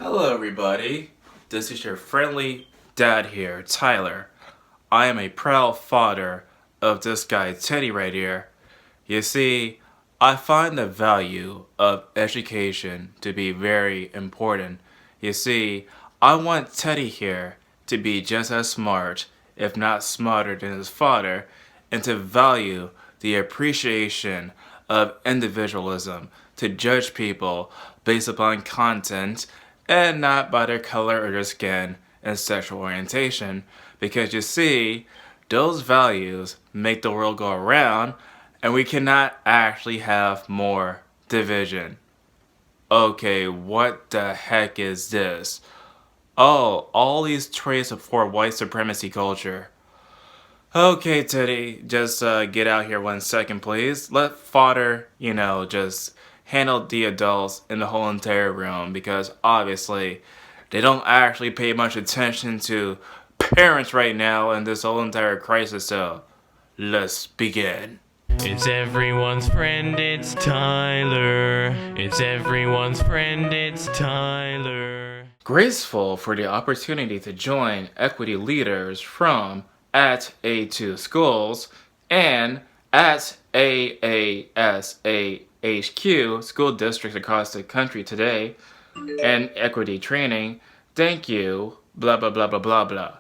Hello everybody, this is your friendly dad here, Tyler. I am a proud father of this guy Teddy right here. You see, I find the value of education to be very important. You see, I want Teddy here to be just as smart, if not smarter than his father, and to value the appreciation of individualism, to judge people based upon content and not by their color or their skin and sexual orientation. Because you see, those values make the world go around, and we cannot actually have more division. Okay, what the heck is this? Oh, all these traits for white supremacy culture. Okay, Teddy, just get out here 1 second, please. Let father, just handle the adults in the whole entire room because obviously they don't actually pay much attention to parents right now in this whole entire crisis. So let's begin. It's everyone's friend, it's Tyler. It's everyone's friend, it's Tyler. Graceful for the opportunity to join equity leaders from at A2 schools and at AASAHQ school districts across the country today and equity training. Thank you, blah blah blah blah blah blah.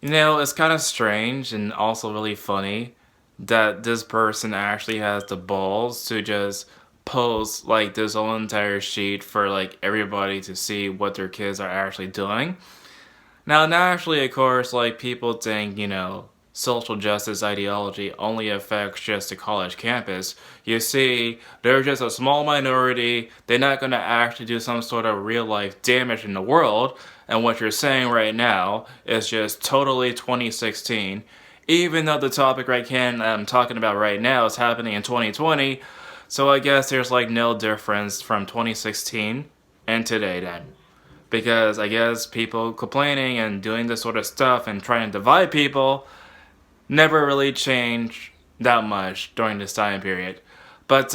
It's kind of strange and also really funny that this person actually has the balls to just post like this whole entire sheet for like everybody to see what their kids are actually doing. Now, naturally, of course, like people think, social justice ideology only affects just the college campus. You see, they're just a small minority. They're not going to actually do some sort of real life damage in the world. And what you're saying right now is just totally 2016. Even though the topic I'm talking about right now is happening in 2020. So I guess there's like no difference from 2016 and today then. Because I guess people complaining and doing this sort of stuff and trying to divide people never really changed that much during this time period. But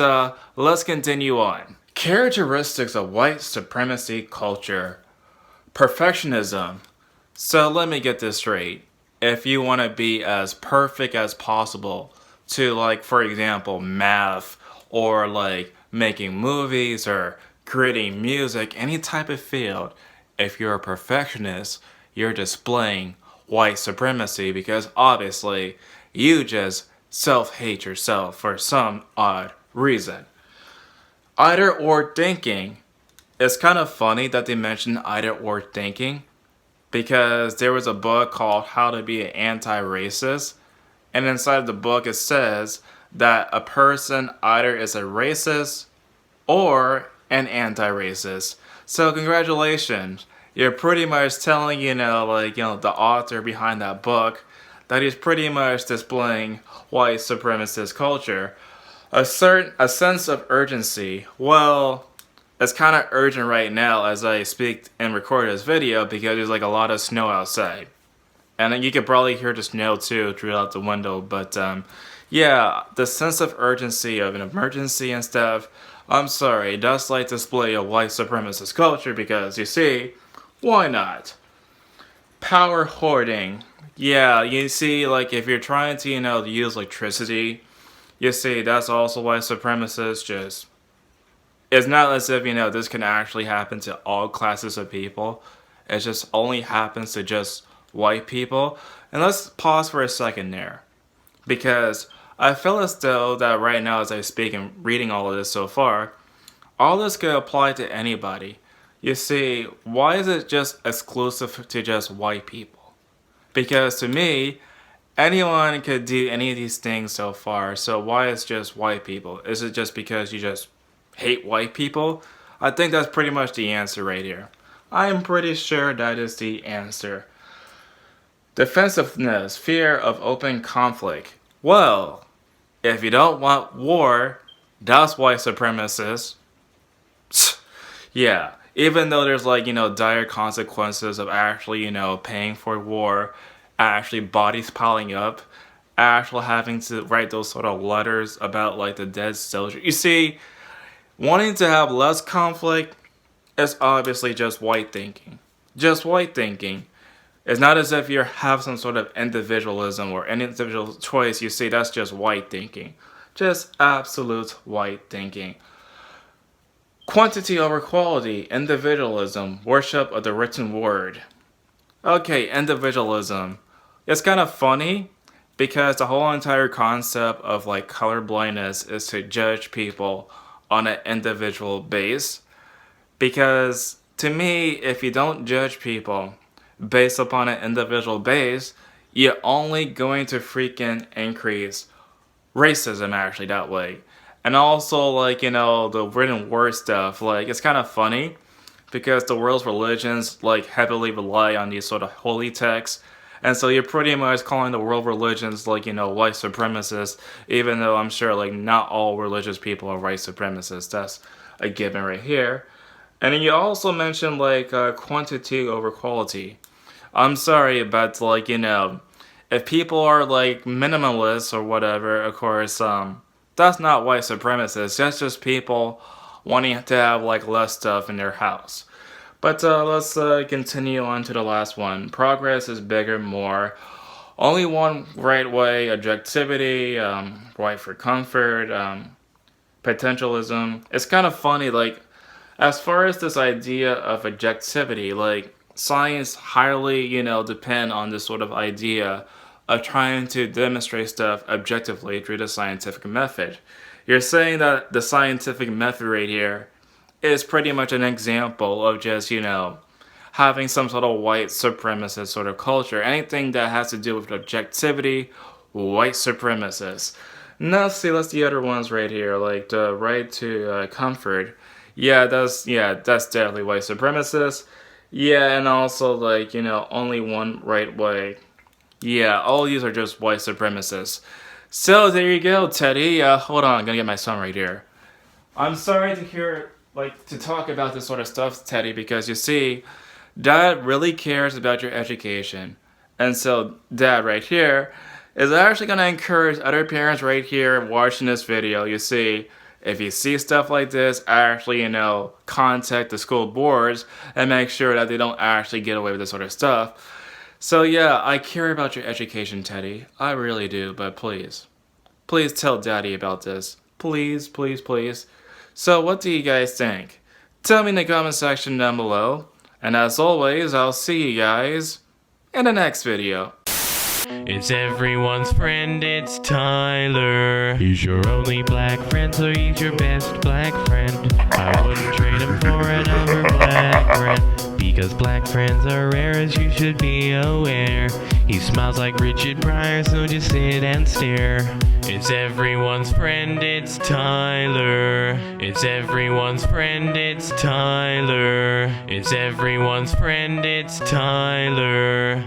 let's continue on. Characteristics of white supremacy culture. Perfectionism. So let me get this straight. If you want to be as perfect as possible to, like, for example, math or like making movies or creating music, any type of field, if you're a perfectionist, you're displaying white supremacy because obviously you just self-hate yourself for some odd reason. Either or thinking. It's kind of funny that they mentioned either or thinking because there was a book called How to Be an Anti-Racist, and inside the book it says that a person either is a racist or an anti-racist. So congratulations, you're pretty much telling, the author behind that book that he's pretty much displaying white supremacist culture. A sense of urgency. Well, it's kind of urgent right now as I speak and record this video because there's like a lot of snow outside. And then you could probably hear the snow too throughout the window. But yeah, the sense of urgency of an emergency and stuff. I'm sorry, it does like display a white supremacist culture because you see, why not? Power hoarding. Yeah, you see, like if you're trying to, use electricity, you see that's also white supremacist. Just it's not as if this can actually happen to all classes of people. It just only happens to just white people. And let's pause for a second there, because I feel as though that right now as I speak and reading all of this so far, all this could apply to anybody. You see, why is it just exclusive to just white people? Because to me, anyone could do any of these things so far, so why is just white people? Is it just because you just hate white people? I think that's pretty much the answer right here. I am pretty sure that is the answer. Defensiveness, fear of open conflict. Well, if you don't want war, that's white supremacist. Yeah, even though there's dire consequences of actually, paying for war, actually bodies piling up, actually having to write those sort of letters about like the dead soldier. You see, wanting to have less conflict it's obviously just white thinking. Just white thinking. It's not as if you have some sort of individualism or any individual choice. You see, that's just white thinking. Just absolute white thinking. Quantity over quality, individualism, worship of the written word. Okay, individualism. It's kind of funny because the whole entire concept of like colorblindness is to judge people on an individual base. Because to me, if you don't judge people based upon an individual base, you're only going to freaking increase racism actually that way. And also, like, the written word stuff, like, it's kind of funny because the world's religions, like, heavily rely on these sort of holy texts. And so you're pretty much calling the world religions, like, white supremacists, even though I'm sure, like, not all religious people are white supremacists. That's a given right here. And then you also mentioned, like, quantity over quality. I'm sorry, but, like, if people are, like, minimalists or whatever, of course, that's not white supremacists. That's just people wanting to have, like, less stuff in their house. But let's continue on to the last one. Progress is bigger, more. Only one right way, objectivity, right for comfort, potentialism. It's kind of funny, like, as far as this idea of objectivity, like, science highly, depend on this sort of idea of trying to demonstrate stuff objectively through the scientific method. You're saying that the scientific method right here is pretty much an example of just, having some sort of white supremacist sort of culture. Anything that has to do with objectivity, white supremacists. Now, see, let's the other ones right here, like the right to comfort. Yeah, that's definitely white supremacist. Yeah, and also, like, only one right way. Yeah, all these are just white supremacists. So there you go, Teddy. Hold on, I'm gonna get my son right here. I'm sorry to talk about this sort of stuff, Teddy, because you see, Dad really cares about your education. And so Dad right here is actually gonna encourage other parents right here watching this video. You see, if you see stuff like this, actually, contact the school boards and make sure that they don't actually get away with this sort of stuff. So yeah, I care about your education, Teddy. I really do, but please tell Daddy about this. Please, please, please. So what do you guys think? Tell me in the comment section down below. And as always, I'll see you guys in the next video. It's everyone's friend, it's Tyler. He's your only black friend, so he's your best black friend. I wouldn't trade him for another black friend, because black friends are rare, as you should be aware. He smiles like Richard Pryor, so just sit and stare. It's everyone's friend, it's Tyler. It's everyone's friend, it's Tyler. It's everyone's friend, it's Tyler.